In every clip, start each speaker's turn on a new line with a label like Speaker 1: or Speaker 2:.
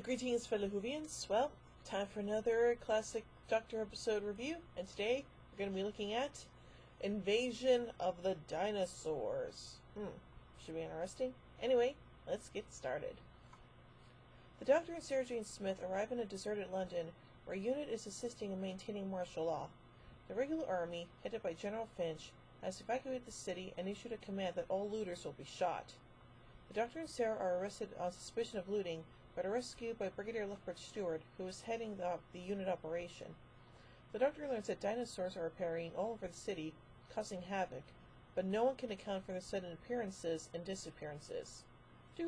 Speaker 1: Greetings, fellow Whovians. Well, time for another classic Doctor episode review, and today we're going to be looking at Invasion of the Dinosaurs. Should be interesting. Anyway, let's get started. The Doctor and Sarah Jane Smith arrive in a deserted London where a unit is assisting in maintaining martial law. The regular army, headed by General Finch, has evacuated the city and issued a command that all looters will be shot. The Doctor and Sarah are arrested on suspicion of looting, but are rescued by Brigadier Lethbridge Stewart, who is heading the unit operation. The Doctor learns that dinosaurs are appearing all over the city, causing havoc, but no one can account for their sudden appearances and disappearances. The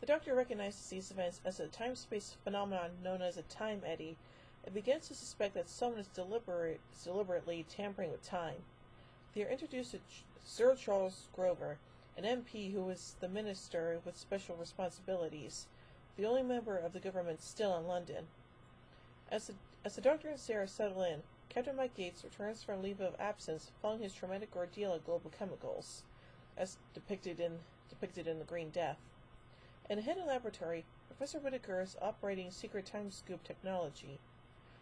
Speaker 1: Doctor recognizes these events as a time-space phenomenon known as a time eddy, and begins to suspect that someone is deliberately tampering with time. They are introduced to Sir Charles Grover, an MP who is the minister with special responsibilities, the only member of the government still in London. As the Doctor and Sarah settle in, Captain Mike Yates returns from leave of absence following his traumatic ordeal at Global Chemicals, as depicted in The Green Death. In a hidden laboratory, Professor Whittaker is operating secret time scoop technology.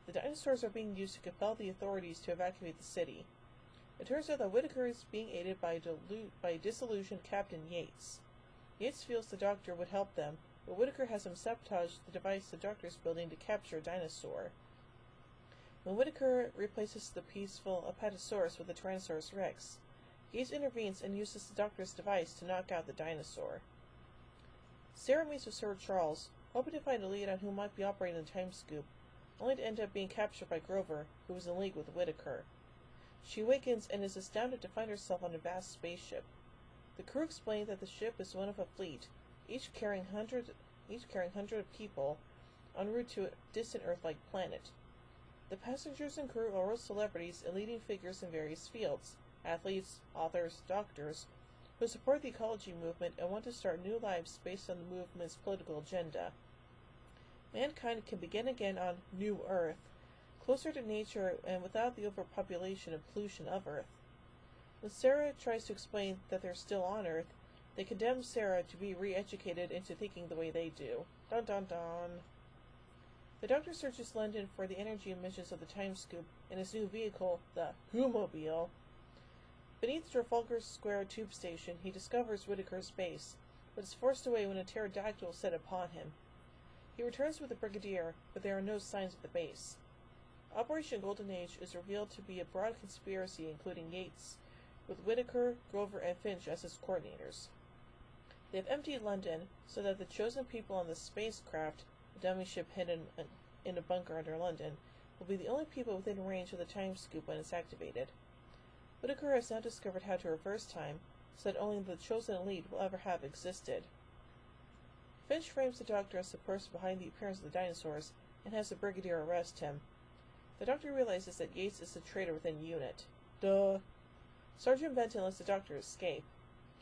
Speaker 1: The dinosaurs are being used to compel the authorities to evacuate the city. It turns out that Whittaker is being aided by disillusioned Captain Yates. Yates feels the Doctor would help them, but Whittaker has him sabotage the device the Doctor is building to capture a dinosaur. When Whittaker replaces the peaceful Apatosaurus with the Tyrannosaurus Rex, Yates intervenes and uses the Doctor's device to knock out the dinosaur. Sarah meets with Sir Charles, hoping to find a lead on who might be operating the time scoop, only to end up being captured by Grover, who is in league with Whittaker. She awakens and is astounded to find herself on a vast spaceship. The crew explain that the ship is one of a fleet, each carrying hundreds of people en route to a distant Earth-like planet. The passengers and crew are all celebrities and leading figures in various fields, athletes, authors, doctors, who support the ecology movement and want to start new lives based on the movement's political agenda. Mankind can begin again on New Earth, closer to nature and without the overpopulation and pollution of Earth. When Sarah tries to explain that they're still on Earth, they condemn Sarah to be re-educated into thinking the way they do. Dun dun dun. The Doctor searches London for the energy emissions of the time scoop in his new vehicle, the Who-mobile. Beneath Trafalgar Square tube station, he discovers Whittaker's base, but is forced away when a pterodactyl is set upon him. He returns with the Brigadier, but there are no signs of the base. Operation Golden Age is revealed to be a broad conspiracy including Yates, with Whittaker, Grover, and Finch as its coordinators. They have emptied London so that the chosen people on the spacecraft, a dummy ship hidden in a bunker under London, will be the only people within range of the time scoop when it's activated. Whittaker has now discovered how to reverse time, so that only the chosen elite will ever have existed. Finch frames the Doctor as the person behind the appearance of the dinosaurs and has the Brigadier arrest him. The Doctor realizes that Yates is the traitor within the unit. Duh. Sergeant Benton lets the Doctor escape.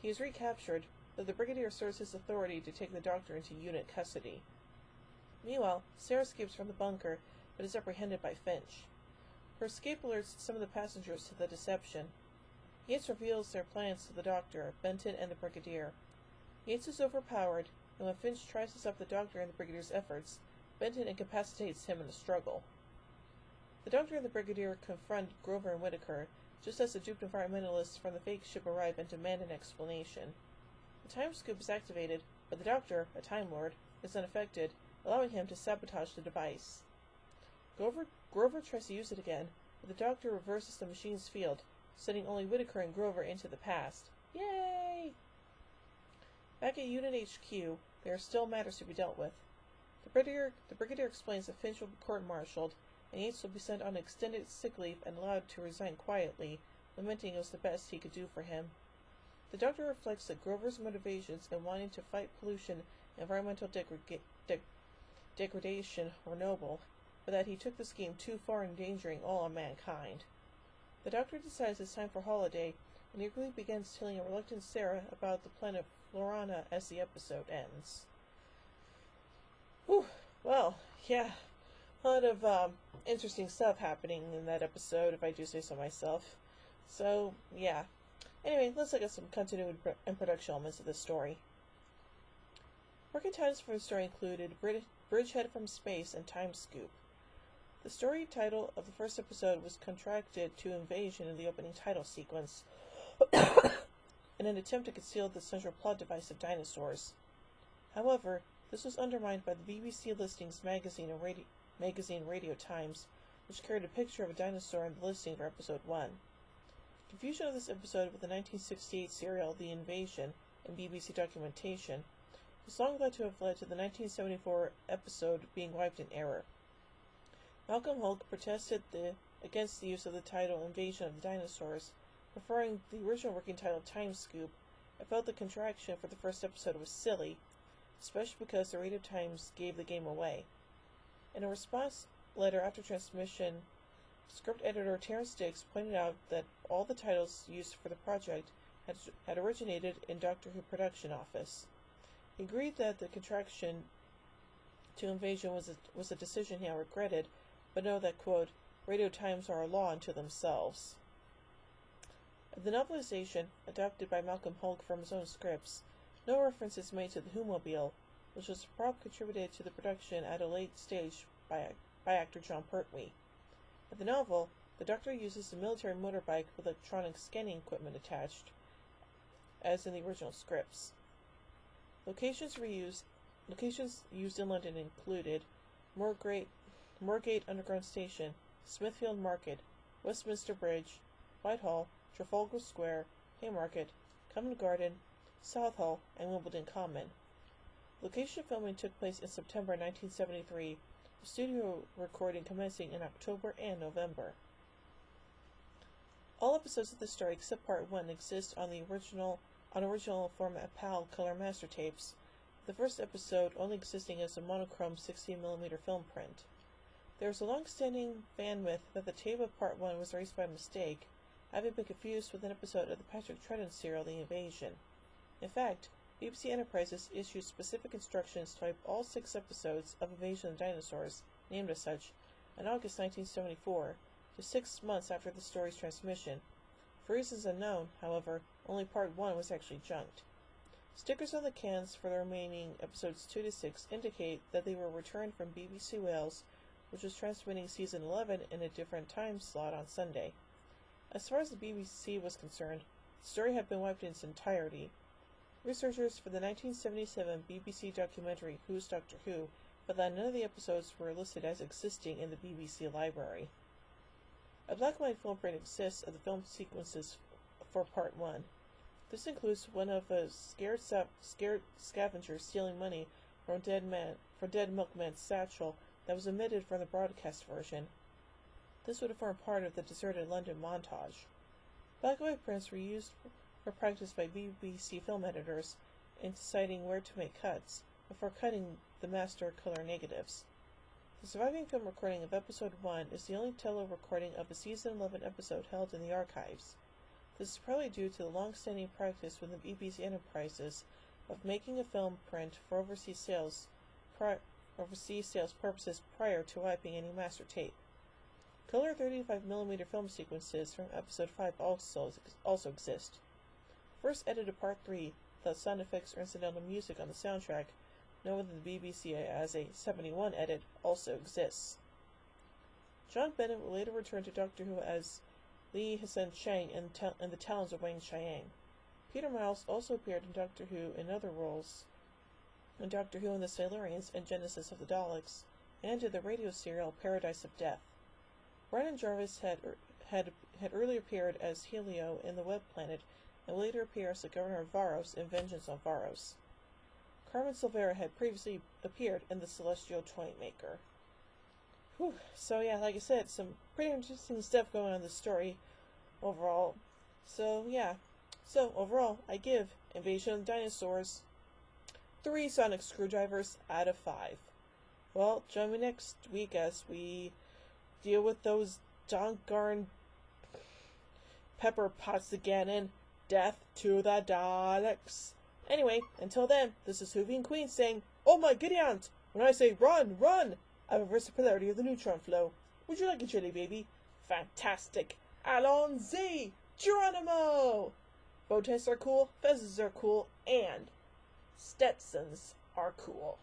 Speaker 1: He is recaptured, but the Brigadier asserts his authority to take the Doctor into unit custody. Meanwhile, Sarah escapes from the bunker, but is apprehended by Finch. Her escape alerts some of the passengers to the deception. Yates reveals their plans to the Doctor, Benton, and the Brigadier. Yates is overpowered, and when Finch tries to stop the Doctor and the Brigadier's efforts, Benton incapacitates him in the struggle. The Doctor and the Brigadier confront Grover and Whittaker, just as the duped environmentalists from the fake ship arrive and demand an explanation. The time scoop is activated, but the Doctor, a Time Lord, is unaffected, allowing him to sabotage the device. Grover tries to use it again, but the Doctor reverses the machine's field, sending only Whittaker and Grover into the past. Yay! Back at Unit HQ, there are still matters to be dealt with. The Brigadier explains that Finch will be court-martialed, and Yates will be sent on extended sick leave and allowed to resign quietly, lamenting it was the best he could do for him. The Doctor reflects that Grover's motivations in wanting to fight pollution and environmental degradation were noble, but that he took the scheme too far, endangering all of mankind. The Doctor decides it's time for holiday, and eagerly begins telling a reluctant Sarah about the planet Florana as the episode ends. Whew, well, yeah. A lot of interesting stuff happening in that episode, if I do say so myself. So, yeah. Anyway, let's look at some continuity and production elements of this story. Working titles for the story included Bridgehead from Space and Time Scoop. The story title of the first episode was contracted to Invasion in the opening title sequence, in an attempt to conceal the central plot device of Dinosaurs. However, this was undermined by the BBC listings magazine Radio Times, which carried a picture of a dinosaur in the listing for episode 1. Confusion of this episode with the 1968 serial The Invasion and BBC documentation was long thought to have led to the 1974 episode being wiped in error. Malcolm Hulke protested against the use of the title Invasion of the Dinosaurs, preferring the original working title Time Scoop, and felt the contraction for the first episode was silly, especially because the Radio Times gave the game away. In a response letter after transmission, script editor Terrence Dix pointed out that all the titles used for the project had originated in Doctor Who production office. He agreed that the contraction to Invasion was a decision he now regretted, but noted that, quote, Radio Times are a law unto themselves. In the novelization, adapted by Malcolm Hulke from his own scripts, no reference is made to the Who-mobile, which was a prop contributed to the production at a late stage by actor John Pertwee. In the novel, the Doctor uses a military motorbike with electronic scanning equipment attached, as in the original scripts. Locations used in London included Moorgate Underground Station, Smithfield Market, Westminster Bridge, Whitehall, Trafalgar Square, Haymarket, Covent Garden, Southall, and Wimbledon Common. Location filming took place in September 1973, with studio recording commencing in October and November. All episodes of the story except Part 1 exist on original format PAL color master tapes, the first episode only existing as a monochrome 16mm film print. There is a long-standing fan myth that the tape of Part 1 was erased by mistake, having been confused with an episode of the Patrick Troughton serial The Invasion. In fact, BBC Enterprises issued specific instructions to wipe all 6 episodes of Invasion of the Dinosaurs, named as such, in August 1974, just 6 months after the story's transmission. For reasons unknown, however, only Part 1 was actually junked. Stickers on the cans for the remaining episodes 2 to 6 indicate that they were returned from BBC Wales, which was transmitting season 11 in a different time slot on Sunday. As far as the BBC was concerned, the story had been wiped in its entirety. Researchers for the 1977 BBC documentary Who's Doctor Who found that none of the episodes were listed as existing in the BBC library. A black and white film print exists of the film sequences for Part 1. This includes one of a scared scavenger stealing money from Dead Milkman's satchel that was omitted from the broadcast version. This would have formed part of the deserted London montage. Black and white prints were used for practice by BBC film editors in deciding where to make cuts before cutting the master color negatives. The surviving film recording of episode 1 is the only tele-recording of a season 11 episode held in the archives. This is probably due to the long-standing practice within BBC Enterprises of making a film print for overseas sales purposes prior to wiping any master tape. Color 35mm film sequences from episode 5 also exist. First edited Part 3, without sound effects or incidental music on the soundtrack, known within the BBC as a 71 edit, also exists. John Bennett would later return to Doctor Who as Li Hsien Chang in The Talons of Wang Chiang. Peter Miles also appeared in Doctor Who in other roles, in Doctor Who and the Silurians and Genesis of the Daleks, and in the radio serial Paradise of Death. Brennan Jarvis had earlier appeared as Helio in The Web Planet, and would later appear as the Governor of Varos in Vengeance on Varos. Carmen Silvera had previously appeared in The Celestial Toymaker. Whew. So yeah, like I said, some pretty interesting stuff going on in the story overall. So yeah. So overall, I give Invasion of the Dinosaurs 3 sonic screwdrivers out of 5. Well, join me next week as we deal with those darn pepper pots again and death to the Daleks. Anyway, until then, this is Hoovy and Queen saying, "Oh my giddy aunt! When I say run, run! I have a versatility of the neutron flow. Would you like a chili, baby? Fantastic! Allons-y! Geronimo! Bow ties are cool, fezzes are cool, and Stetsons are cool.